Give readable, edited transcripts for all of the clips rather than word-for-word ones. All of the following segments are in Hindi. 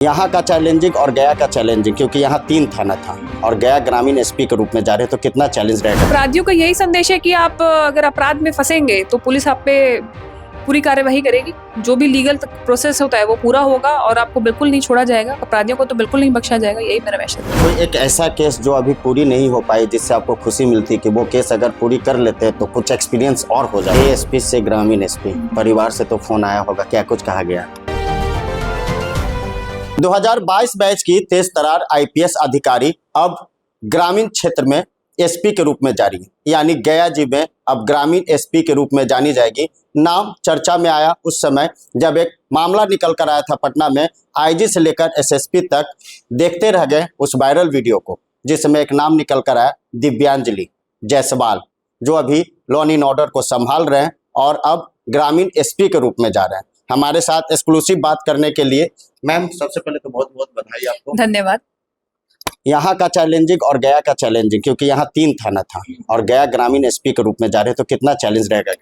यहाँ का चैलेंजिंग और गया का चैलेंजिंग, क्योंकि यहाँ 3 थाना था और गया ग्रामीण एसपी के रूप में जा रहे हैं, तो कितना चैलेंज रहेगा। अपराधियों का यही संदेश है कि आप अगर अपराध में फंसेंगे तो पुलिस आप पे पूरी कार्यवाही करेगी। जो भी लीगल प्रोसेस होता है वो पूरा होगा और आपको बिल्कुल नहीं छोड़ा जाएगा। अपराधियों को तो बिल्कुल नहीं बख्शा जाएगा। यही मेरा मैसेज है। कोई एक ऐसा केस जो अभी पूरी नहीं हो पाई, जिससे आपको खुशी मिलती कि वो केस अगर पूरी कर लेते हैं तो कुछ एक्सपीरियंस और हो जाए। एएसपी से ग्रामीण एसपी, परिवार से तो फोन आया होगा, क्या कुछ कहा गया? 2022 बैच की तेज तरार आईपीएस अधिकारी अब ग्रामीण क्षेत्र में एसपी के रूप में जारी है, यानी गया जी में अब ग्रामीण एसपी के रूप में जानी जाएगी। नाम चर्चा में आया उस समय जब एक मामला निकल कर आया था पटना में, आईजी से लेकर एसएसपी तक देखते रह गए उस वायरल वीडियो को, जिसमें एक नाम निकल कर आया दिव्यांजलि जायसवाल, जो अभी लॉ एंड ऑर्डर को संभाल रहे हैं और अब ग्रामीण एसपी के रूप में जा रहे हैं। हमारे साथ एक्सक्लूसिव बात करने के लिए मैम, सबसे पहले तो बहुत बहुत बधाई आपको। धन्यवाद। यहाँ का चैलेंजिंग और गया का चैलेंजिंग, क्योंकि यहाँ 3 थाना था और गया ग्रामीण एसपी के रूप में जा रहे हैं, तो कितना चैलेंज रहेगा?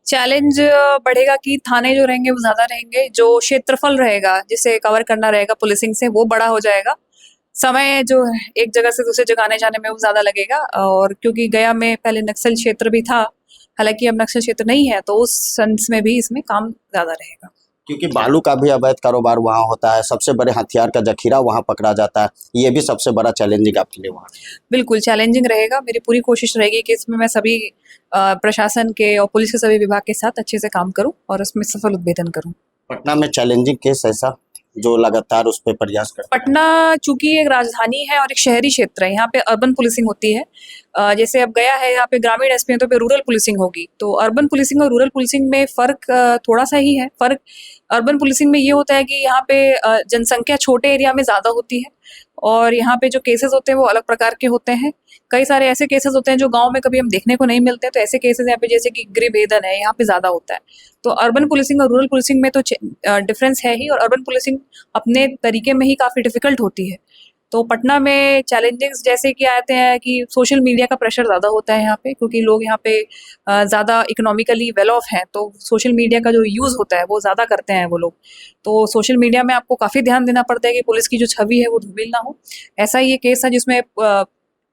चैलेंज बढ़ेगा कि थाने जो रहेंगे वो ज्यादा रहेंगे, जो क्षेत्रफल रहेगा जिसे कवर करना रहेगा पुलिसिंग से वो बड़ा हो जाएगा। समय जो एक जगह से दूसरी जगह आने जाने में वो ज्यादा लगेगा, और क्योंकि गया में पहले नक्सल क्षेत्र भी था, हालांकि अब नक्सल क्षेत्र नहीं है, तो उस सेंस में भी इसमें काम ज्यादा रहेगा। क्योंकि बालू का भी अवैध कारोबार वहाँ होता है, सबसे बड़े हथियार का जखीरा वहाँ पकड़ा जाता है, ये भी सबसे बड़ा चैलेंजिंग आपके लिए वहाँ। बिल्कुल चैलेंजिंग रहेगा। मेरी पूरी कोशिश रहेगी कि इसमें मैं सभी प्रशासन के और पुलिस के सभी विभाग के साथ अच्छे से काम करूं और उसमें सफल उद्भेदन करूं। पटना में चैलेंजिंग केस ऐसा जो लगातार उस पर प्रयास करता है? पटना चूंकि एक राजधानी है और एक शहरी क्षेत्र है, यहाँ पे अर्बन पुलिसिंग होती है। जैसे अब गया है, यहाँ पे ग्रामीण एसपी है तो पे रूरल पुलिसिंग होगी। तो अर्बन पुलिसिंग और रूरल पुलिसिंग में फर्क थोड़ा सा ही है। फर्क अर्बन पुलिसिंग में ये होता है कि यहाँ पे जनसंख्या छोटे एरिया में ज्यादा होती है और यहाँ पे जो केसेस होते हैं वो अलग प्रकार के होते हैं। कई सारे ऐसे केसेस होते हैं जो गांव में कभी हम देखने को नहीं मिलते, तो ऐसे केसेस यहाँ पे जैसे कि गृह भेदन है, यहाँ पे ज्यादा होता है। तो अर्बन पुलिसिंग और रूरल पुलिसिंग में तो डिफरेंस है ही, और अर्बन पुलिसिंग अपने तरीके में ही काफी डिफिकल्ट होती है। तो पटना में चैलेंजेस जैसे कि आते हैं कि सोशल मीडिया का प्रेशर ज़्यादा होता है यहाँ पे, क्योंकि लोग यहाँ पे ज़्यादा इकोनॉमिकली वेल ऑफ हैं, तो सोशल मीडिया का जो यूज़ होता है वो ज़्यादा करते हैं वो लोग। तो सोशल मीडिया में आपको काफ़ी ध्यान देना पड़ता है कि पुलिस की जो छवि है वो धूमिल ना हो। ऐसा ही ये केस था जिसमें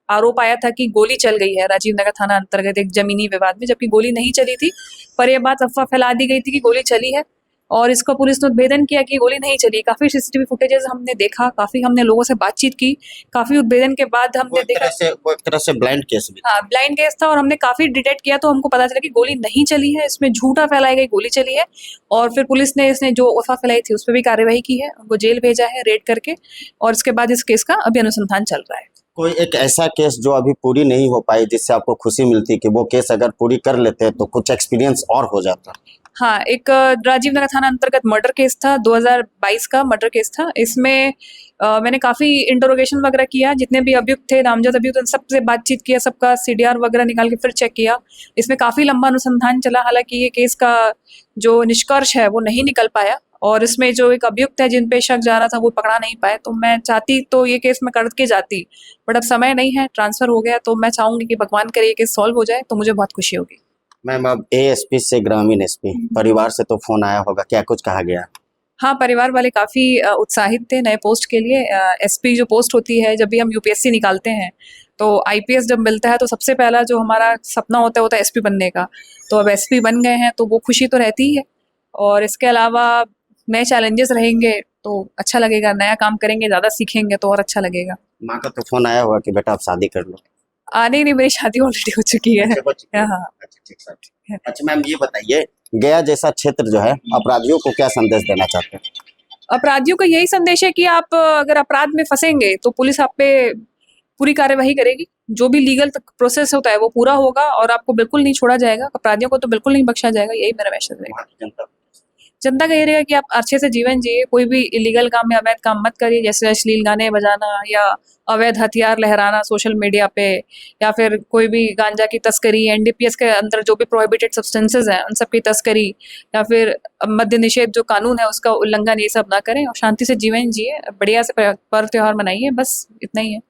आरोप आया था कि गोली चल गई है राजीव नगर थाना अंतर्गत एक जमीनी विवाद में, जबकि गोली नहीं चली थी, पर यह बात अफवाह फैला दी गई थी कि गोली चली है और इसका पुलिस ने उद्भेदन किया कि गोली नहीं चली। काफी सीसीटीवी फुटेजेस हमने देखा, काफी हमने लोगों से बातचीत की, काफी उद्भेदन के बाद हमने देखा वो एक तरह से ब्लाइंड केस भी था। हाँ, ब्लाइंड केस था और हमने काफी डिटेक्ट किया, तो हमको पता चला कि गोली नहीं चली है, इसमें झूठा फैलाई गई गोली चली है। और फिर पुलिस ने इसने जो अफवाह फैलाई थी उस पर भी कार्रवाई की है, उनको जेल भेजा है रेड करके, और इसके बाद इस केस का अभी अनुसंधान चल रहा है। कोई एक ऐसा केस जो अभी पूरी नहीं हो पाई, जिससे आपको खुशी मिलती कि वो केस अगर पूरी कर लेते हैं तो कुछ एक्सपीरियंस और हो जाता? हाँ, एक राजीव नगर थाना अंतर्गत मर्डर केस था, 2022 का मर्डर केस था। इसमें मैंने काफ़ी इंटरोगेशन वगैरह किया, जितने भी अभियुक्त थे, नामजद अभियुक्त, उन सबसे बातचीत किया, सबका सीडीआर वगैरह निकाल के फिर चेक किया। इसमें काफ़ी लंबा अनुसंधान चला, हालांकि ये केस का जो निष्कर्ष है वो नहीं निकल पाया, और इसमें जो एक अभियुक्त है जिन पे शक जा रहा था वो पकड़ा नहीं पाए। तो मैं चाहती तो ये केस में करके जाती, बट अब समय नहीं है, ट्रांसफर हो गया। तो मैं चाहूंगी कि भगवान करे ये केस सॉल्व हो जाए तो मुझे बहुत खुशी होगी। मैम, अब एएसपी से ग्रामीण एसपी, परिवार से तो फोन आया होगा, क्या कुछ कहा गया? हाँ, परिवार वाले काफ़ी उत्साहित थे नए पोस्ट के लिए। एसपी जो पोस्ट होती है, जब भी हम यूपीएससी निकालते हैं तो आईपीएस जब मिलता है तो सबसे पहला जो हमारा सपना होता है वो एसपी बनने का। तो अब एसपी बन गए हैं तो वो खुशी तो रहती ही है, और इसके अलावा नए चैलेंजेस रहेंगे तो अच्छा लगेगा, नया काम करेंगे, ज़्यादा सीखेंगे तो और अच्छा लगेगा। माँ का तो फोन आया होगा कि बेटा आप शादी कर लो? नहीं, मेरी शादी ऑलरेडी हो चुकी है। हाँ। अच्छा मैम, ये बताइए, गया जैसा क्षेत्र जो है, अपराधियों को क्या संदेश देना चाहते हैं? अपराधियों का यही संदेश है कि आप अगर अपराध में फंसेंगे तो पुलिस आप पे पूरी कार्यवाही करेगी। जो भी लीगल प्रोसेस होता है वो पूरा होगा और आपको बिल्कुल नहीं छोड़ा जाएगा। अपराधियों को तो बिल्कुल नहीं बख्शा जाएगा। यही मेरा मैसेज रहेगा। जनता का ये रहेगा कि आप अच्छे से जीवन जिए, कोई भी इलीगल काम या अवैध काम मत करिए, जैसे अश्लील गाने बजाना या अवैध हथियार लहराना सोशल मीडिया पे, या फिर कोई भी गांजा की तस्करी, एनडीपीएस के अंदर जो भी प्रोहिबिटेड सब्सटेंसेज हैं उन सब की तस्करी, या फिर मद्य निषेध जो कानून है उसका उल्लंघन, ये सब ना करें और शांति से जीवन जिए, बढ़िया से पर्व त्योहार मनाइए। बस इतना ही है।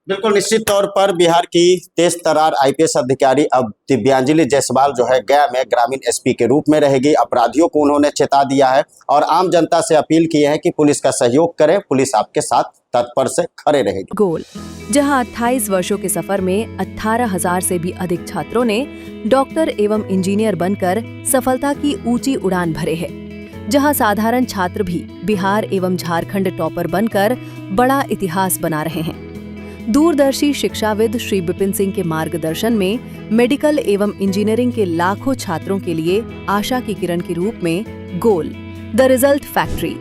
बिल्कुल निश्चित तौर पर बिहार की तेज तर्रार आईपीएस अधिकारी अब दिव्यांजलि जायसवाल जो है गया में ग्रामीण एसपी के रूप में रहेगी। अपराधियों को उन्होंने चेता दिया है और आम जनता से अपील की है कि पुलिस का सहयोग करें, पुलिस आपके साथ तत्पर से खड़े रहेगी। गोल, जहां 28 वर्षों के सफर में 18,000 से भी अधिक छात्रों ने डॉक्टर एवं इंजीनियर बनकर सफलता की ऊंची उड़ान भरे है, जहां साधारण छात्र भी बिहार एवं झारखंड टॉपर बनकर बड़ा इतिहास बना रहे हैं। दूरदर्शी शिक्षाविद श्री विपिन सिंह के मार्गदर्शन में मेडिकल एवं इंजीनियरिंग के लाखों छात्रों के लिए आशा की किरण के रूप में गोल, द रिजल्ट फैक्ट्री